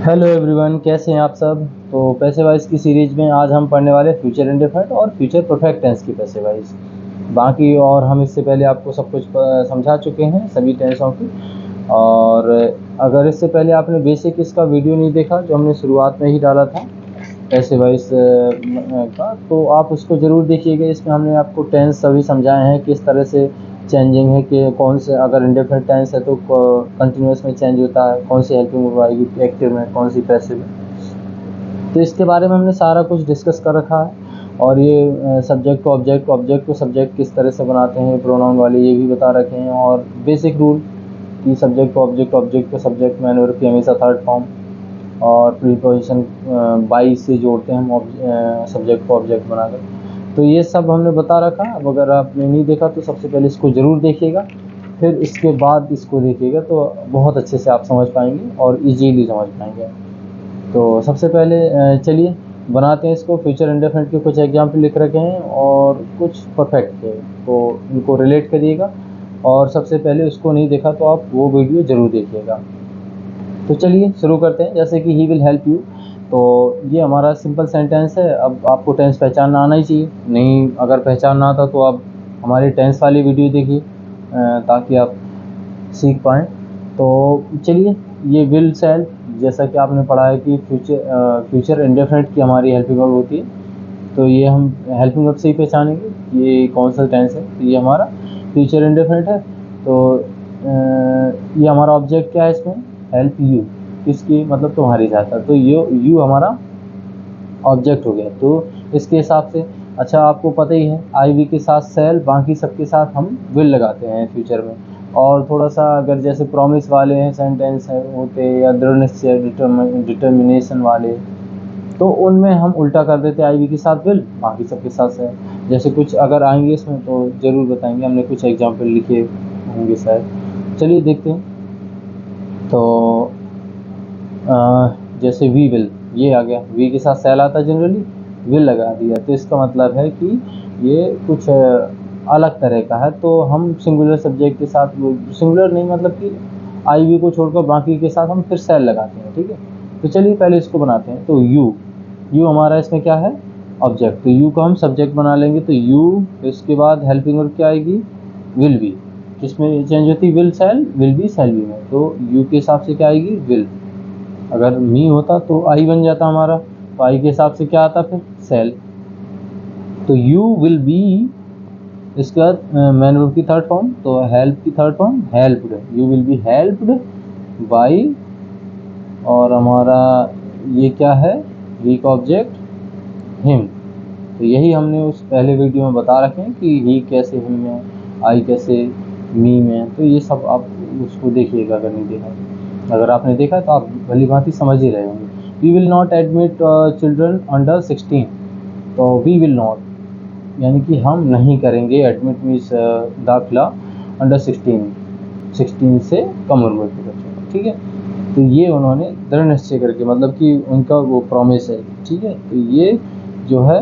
Hello everyone, कैसे हैं आप सब। तो पैसे वाइज की सीरीज में आज हम पढ़ने वाले फ्यूचर इंडेफिनिट और फ्यूचर परफेक्ट टेंस की पैसे वाइज। बाकी और हम इससे पहले आपको सब कुछ समझा चुके हैं सभी टेंसों की। और अगर इससे पहले आपने बेसिक इसका वीडियो नहीं देखा जो हमने शुरुआत में ही डाला था पैसे वाइज का, तो आप उसको ज़रूर देखिएगा। इसमें हमने आपको टेंस सभी समझाए हैं किस तरह से चेंजिंग है कि कौन से अगर इंडेफिनिट टेंस है तो कंटिन्यूस में चेंज होता है, कौन सी हेल्पिंग वर्ब आएगी एक्टिव में, कौन सी पैसिव में। तो इसके बारे में हमने सारा कुछ डिस्कस कर रखा है। और ये सब्जेक्ट को ऑब्जेक्ट, ऑब्जेक्ट को सब्जेक्ट किस तरह से बनाते हैं प्रोनाउन वाले, ये भी बता रखे हैं। और बेसिक रूल कि सब्जेक्ट को ऑब्जेक्ट, ऑब्जेक्ट को सब्जेक्ट में एनवर्ब की हमेशा थर्ड फॉर्म और प्रीपोजिशन बाई से जोड़ते हैं हम सब्जेक्ट को ऑब्जेक्ट बनाकर। तो ये सब हमने बता रखा। अब अगर आपने नहीं देखा तो सबसे पहले इसको ज़रूर देखिएगा, फिर इसके बाद इसको देखिएगा तो बहुत अच्छे से आप समझ पाएंगे और इजीली समझ पाएंगे। तो सबसे पहले चलिए बनाते हैं इसको। फ्यूचर इंडेफिनिट के कुछ एग्जाम्पल लिख रखे हैं और कुछ परफेक्ट के, तो इनको रिलेट करिएगा। और सबसे पहले उसको नहीं देखा तो आप वो वीडियो ज़रूर देखिएगा। तो चलिए शुरू करते हैं। जैसे कि ही विल हेल्प यू, तो ये हमारा सिंपल सेंटेंस है। अब आपको टेंस पहचानना आना ही चाहिए, नहीं अगर पहचानना आता तो आप हमारी टेंस वाली वीडियो देखिए ताकि आप सीख पाएँ। तो चलिए, ये विल शैल, जैसा कि आपने पढ़ा है कि फ्यूचर इंडेफिनिट की हमारी हेल्पिंग वर्ब होती है, तो ये हम हेल्पिंग वर्ब से ही पहचानेंगे ये कौन सा टेंस है। तो ये हमारा फ्यूचर इंडेफिनिट है। तो ये हमारा ऑब्जेक्ट क्या है इसमें, हेल्प यू, किसकी मतलब तुम्हारी सहायता। तो यू हमारा ऑब्जेक्ट हो गया। तो इसके हिसाब से अच्छा आपको पता ही है आई वी के साथ सेल, बाकी सबके साथ हम विल लगाते हैं फ्यूचर में। और थोड़ा सा अगर जैसे प्रॉमिस वाले हैं सेंटेंस है होते या दृढ़ निश्चय डिटर्मिनेशन वाले, तो उनमें हम उल्टा कर देते आई वी के साथ विल, बाकी सबके साथ सेल। जैसे कुछ अगर आएंगे इसमें तो ज़रूर बताएंगे, हमने कुछ एग्जाम्पल लिखे होंगे शायद। चलिए देखते हैं। तो जैसे वी विल, ये आ गया, वी के साथ सेल आता है जनरली, विल लगा दिया तो इसका मतलब है कि ये कुछ अलग तरह का है। तो हम सिंगुलर सब्जेक्ट के साथ, सिंगुलर नहीं मतलब कि आई वी को छोड़कर बाकी के साथ हम फिर सेल लगाते हैं, ठीक है। तो चलिए पहले इसको बनाते हैं। तो यू हमारा इसमें क्या है, ऑब्जेक्ट। तो यू को हम सब्जेक्ट बना लेंगे। तो यू, इसके बाद हेल्पिंग वर्ब क्या आएगी, विल बी। किसमें चेंज होती है, will shall, will be shall be में। तो यू के हिसाब से क्या आएगी, विल। अगर मी होता तो आई बन जाता हमारा, तो आई के हिसाब से क्या आता फिर, सेल। तो यू विल बी, इसके बाद मैन वर्ब की थर्ड फॉर्म, तो हेल्प की third form helped. You will be helped by, और हमारा ये क्या है, वी का ऑब्जेक्ट हिम। तो यही हमने उस पहले वीडियो में बता रखे हैं कि ही कैसे हिम में, आई कैसे मी में। तो ये सब आप उसको देखिएगा अगर नहीं देखा। अगर आपने देखा तो आप भली भांति समझ ही रहे होंगे। We will not admit children under 16। तो वी विल नॉट यानी कि हम नहीं करेंगे, एडमिट मीन्स दाखिला, अंडर 16 से कम उम्र के बच्चों को, ठीक है। तो ये उन्होंने दृढ़ निश्चय करके, मतलब कि उनका वो प्रॉमिस है, ठीक है। तो ये जो है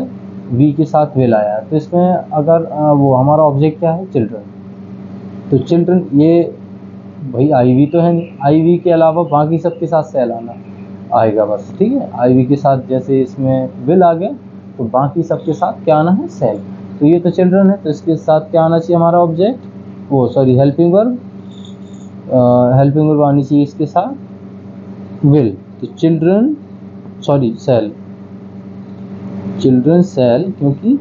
वी के साथ विल आया। तो इसमें अगर वो हमारा ऑब्जेक्ट क्या है, चिल्ड्रन। तो चिल्ड्रन, ये भाई आई वी तो है नहीं, आई वी के अलावा बाकी सबके साथ सेल आना आएगा बस, ठीक है। आई वी के साथ जैसे इसमें विल आ गया तो बाकी सबके साथ क्या आना है, सेल। तो ये तो चिल्ड्रन है, तो इसके साथ क्या आना चाहिए हमारा ऑब्जेक्ट, वो sorry helping verb, helping verb आनी चाहिए इसके साथ विल। तो children, sorry shall, children shall, क्योंकि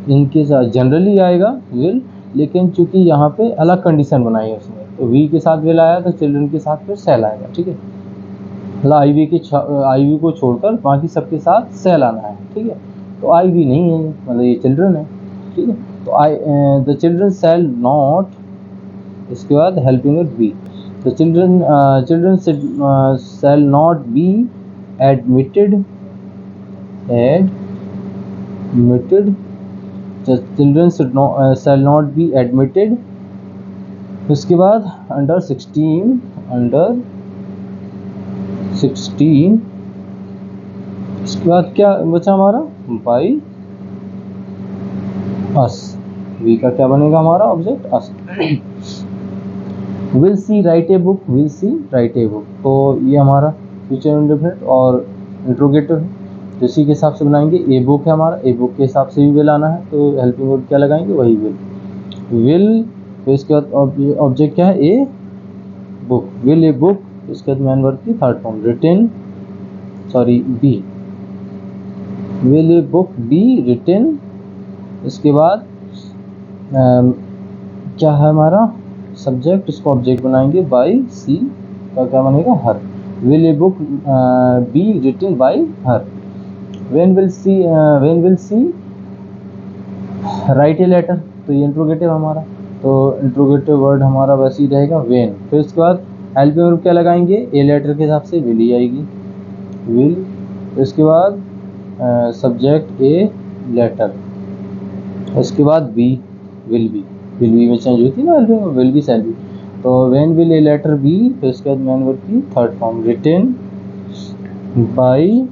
इनके साथ जनरली आएगा विल, लेकिन चूंकि यहाँ पे अलग कंडीशन बनाई है उसने, तो वी के साथ विल आया तो चिल्ड्रन के साथ फिर सेल आएगा, ठीक है। मतलब आई वी को छोड़कर बाकी सबके साथ सेल आना है, ठीक है। तो आई वी नहीं है, मतलब ये चिल्ड्रन है, ठीक है। तो द चिल्ड्रन सेल नॉट, इसके बाद हेल्पिंग वर्ब बी। तो children shall not be admitted, the children shall not be admitted। उसके बाद अंडर 16, इसके बाद क्या बचा हमारा, बाई अस। वी का क्या बनेगा हमारा object, us. Will she write A book, will she write a book. तो ये हमारा फ्यूचर इंडेफिनिट और इंट्रोगेटिव है, तो इसी के हिसाब से बनाएंगे। ए बुक है हमारा, ए बुक के हिसाब से भी विल आना है, तो हेल्पिंग वर्ब क्या लगाएंगे, वही विल। तो इसके बाद ऑब्जेक्ट क्या है, a book, will a book. इसके बाद मैन वर्ब की third form written, sorry be, will a book be written. इसके बाद क्या है हमारा सब्जेक्ट, इसको ऑब्जेक्ट बनाएंगे बाई, सी का क्या बनेगा, her. Will a book be written by her. When will she write a letter, तो ये इंट्रोगेटिव हमारा, तो इंट्रोगेटिव वर्ड हमारा वैसे ही रहेगा व्हेन। फिर उसके बाद हेल्पिंग वर्ब क्या लगाएंगे, ए लेटर के हिसाब से विल ही आएगी, विल। इसके बाद सब्जेक्ट ए लेटर, उसके बाद बी, विल बी में चेंज होती है ना helping verb, will be shall be, तो when will a letter be. फिर उसके बाद मैन वर्ब की third form written by,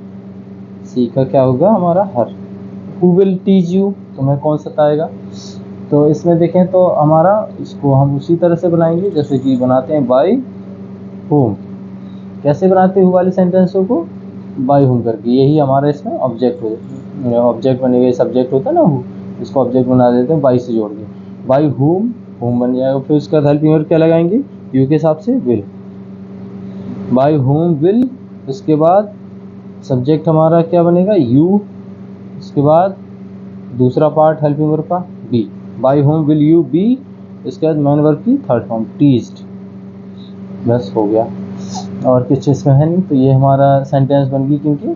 she का क्या होगा हमारा her. Who will teach you, तुम्हें कौन सताएगा। तो इसमें देखें तो हमारा इसको हम उसी तरह से बनाएंगे जैसे कि बनाते हैं बाई होम। कैसे बनाते हैं वाले सेंटेंसों को, बाई होम करके, यही हमारा इसमें ऑब्जेक्ट बनेगा। सब्जेक्ट होता है ना हु, इसको ऑब्जेक्ट बना देते हैं बाई से जोड़ के, बाई होम, होम बन जाएगा। फिर उसका हेल्पिंग वर्ब क्या लगाएंगे, यू के हिसाब से विल, बाई होम विल। उसके बाद सब्जेक्ट हमारा क्या बनेगा, यू। इसके बाद दूसरा पार्ट हेल्पिंग वर्ब का be, by whom will you be. इसके बाद मैन वर्ब की थर्ड फॉर्म टीज्ड, बस हो गया, और कुछ इसमें है नहीं। तो ये हमारा सेंटेंस बन गई क्योंकि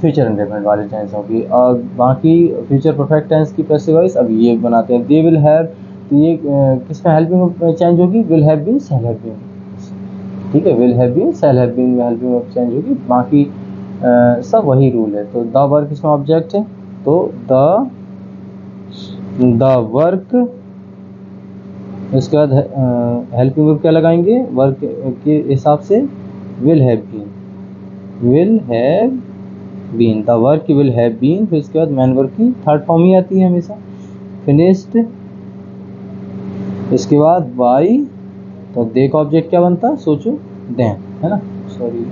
फ्यूचर इंडेफिनिट वाले टेंस होगी। और बाकी फ्यूचर परफेक्ट टेंस की पैसिव वॉइस अब ये बनाते हैं। दे विल हैव, तो ये किसमें हेल्पिंग चेंज होगी, will have been shall have been, ठीक है, will have been shall have been में हेल्पिंग चेंज होगी, बाकी सब वही रूल है। तो द वर्क इसमें ऑब्जेक्ट है, तो द वर्क। इसके बाद हेल्पिंग वर्ब क्या लगाएंगे, वर्क के हिसाब से will have been, the work will have been. फिर इसके बाद मैन वर्ब की थर्ड फॉर्म ही आती है हमेशा, फिनिश्ड। इसके बाद बाई, तो दे का ऑब्जेक्ट क्या बनता है, सोचो, देम, है ना, सॉरी,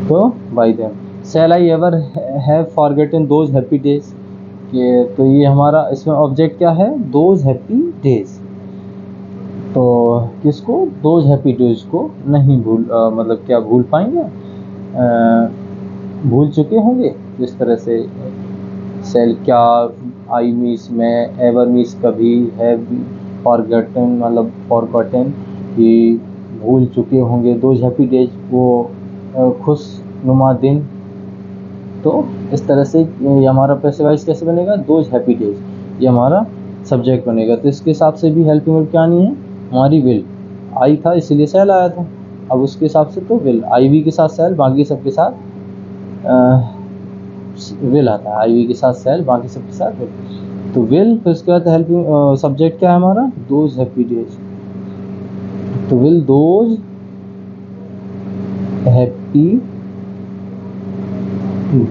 तो by them. Shall I ever have forgotten those happy days, ये तो ये हमारा इसमें ऑब्जेक्ट क्या है, दोज हैप्पी डेज। तो किसको, दोज हैप्पी डेज को नहीं मतलब क्या भूल पाएंगे, भूल चुके होंगे। जिस तरह से सेल क्या, आई मीस में, एवर मीस कभी, हैव फॉरगेटन मतलब फॉरगॉटन, कि भूल चुके होंगे। दोज हैप्पी डेज वो खुश नुमा दिन। तो इस तरह से ये हमारा पैसिव वॉइस कैसे बनेगा, दोज हैप्पी डेज, ये हमारा सब्जेक्ट बनेगा। तो इसके हिसाब से भी हेल्पिंग वर्ब क्या नहीं है हमारी, विल। आई था इसीलिए सेल आया था, अब उसके हिसाब से तो विल, आई वी के साथ सेल, बाकी सबके साथ विल आता है, आई वी के साथ सेल, बाकी सबके साथ विल, तो विल। फिर उसके बाद हेल्पिंग सब्जेक्ट क्या है हमारा, दोज हैप्पी डेज, तो विल दोज हैप्पी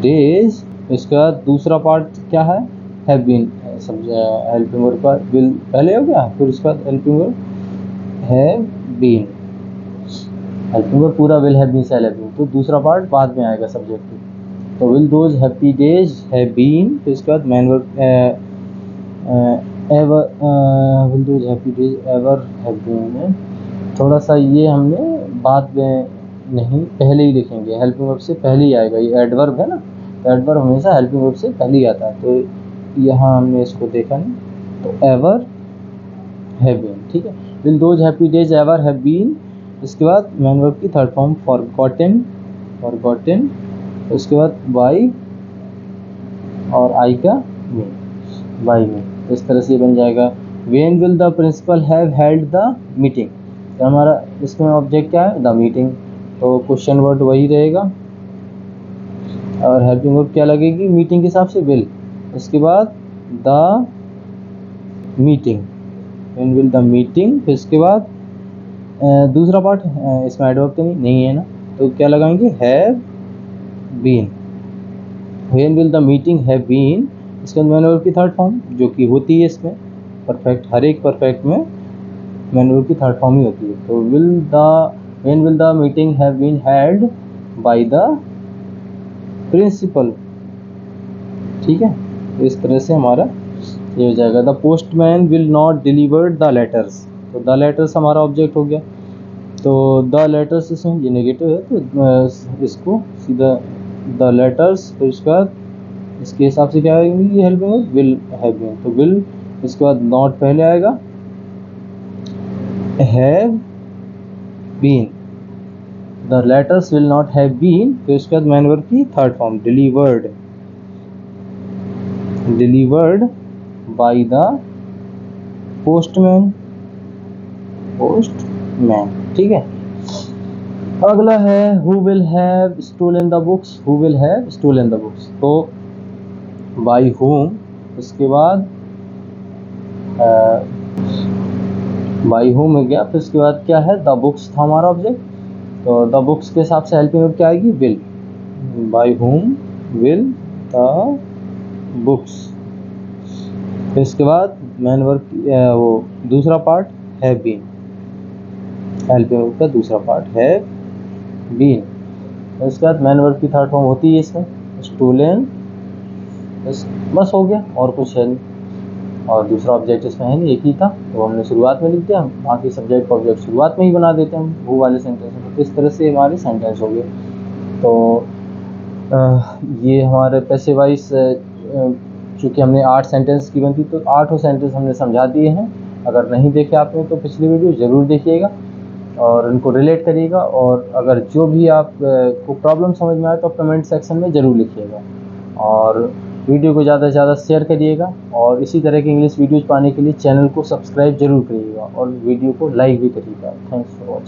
डेज। इसके बाद दूसरा पार्ट क्या है, हैव बीन, हेल्पिंग वर्ब का विल पहले हो गया, फिर उसके बाद helping verb have been, helping verb पूरा will have been shall have been, तो दूसरा पार्ट बाद में आएगा सब्जेक्ट। तो will those happy days have been. फिर इसके बाद main verb ever, will those happy days ever have been, थोड़ा सा ये हमने बाद में नहीं, पहले ही लिखेंगे, हेल्पिंग वर्ब से पहले ही आएगा। ये एडवर्ब है ना, तो एडवर्ब हमेशा हेल्पिंग वर्ब से पहले ही आता है, तो यहाँ हमने इसको देखा नहीं, तो एवर हैव बीन, ठीक है। Will those happy days ever have been. इसके बाद मैन वर्ब की थर्ड फॉर्म फॉरगॉटन, उसके बाद बाई और आई का में, बाई में, इस तरह से बन जाएगा। When will the principal have held the meeting, तो हमारा इसमें ऑब्जेक्ट क्या है, द मीटिंग, तो क्वेश्चन वर्ड वही रहेगा, और हेल्पिंग वर्ब क्या लगेगी, मीटिंग के हिसाब से विल। इसके बाद the meeting, when will the meeting. फिर इसके बाद दूसरा पार्ट इसमें एडवर्ब तो नहीं है ना, तो क्या लगाएंगे, have been, when will the meeting have been. इसके बाद मैन वर्ब की थर्ड फॉर्म जो कि होती है इसमें परफेक्ट, हर एक परफेक्ट में मैन वर्ब की थर्ड फॉर्म ही होती है, तो will the when will the meeting have been held by the principal. ठीक है, तो इस तरह से हमारा ये हो जाएगा। The postman will not deliver the letters, तो द लेटर्स हमारा ऑब्जेक्ट हो गया। तो द लेटर्स इसमें ये नेगेटिव है, तो इसको सीधा द लेटर्स, फिर उसके बाद इसके हिसाब से क्या आएगी, ये helping verb will have been, तो विल, इसके बाद नॉट पहले आएगा, have been, the letters will not have been, फिर उसके बाद मैन वर्ब की third form delivered, delivered by the postman, postman. ठीक है, अगला है who will have stolen the books, who will have stolen the books, तो बाय होम, उसके बाद बाय होम हो गया, फिर उसके बाद क्या है, द बुक्स था हमारा ऑब्जेक्ट, तो द बुक्स के हिसाब से हेल्पिंग वर्ब क्या आएगी, will, by whom will the books, फिर इसके बाद मैन वर्ब वो दूसरा part have been, helping verb का दूसरा पार्ट हैव बीन, इसके बाद मैन वर्ब की थर्ड फॉर्म होती है इसमें स्टोलन, बस हो गया, और कुछ है नहीं, और दूसरा ऑब्जेक्ट इसमें है नहीं, एक ही था, तो हमने शुरुआत में लिख दिया, बाकी सब्जेक्ट का ऑब्जेक्ट शुरुआत में ही बना देते हैं हम वो वाले सेंटेंस में। तो इस तरह से हमारे सेंटेंस हो गए। तो ये हमारे पैसे वाइज, चूँकि हमने 8 सेंटेंस की बनती, तो 8 सेंटेंस हमने समझा दिए हैं। अगर नहीं देखे आपने तो पिछली वीडियो ज़रूर देखिएगा और इनको रिलेट करिएगा, और अगर जो भी आप को प्रॉब्लम समझ में आए तो कमेंट सेक्शन में ज़रूर लिखिएगा, और वीडियो को ज़्यादा से ज़्यादा शेयर करिएगा, और इसी तरह की इंग्लिश वीडियोज़ पाने के लिए चैनल को सब्सक्राइब जरूर करिएगा और वीडियो को लाइक भी करिएगा। Thanks for watching.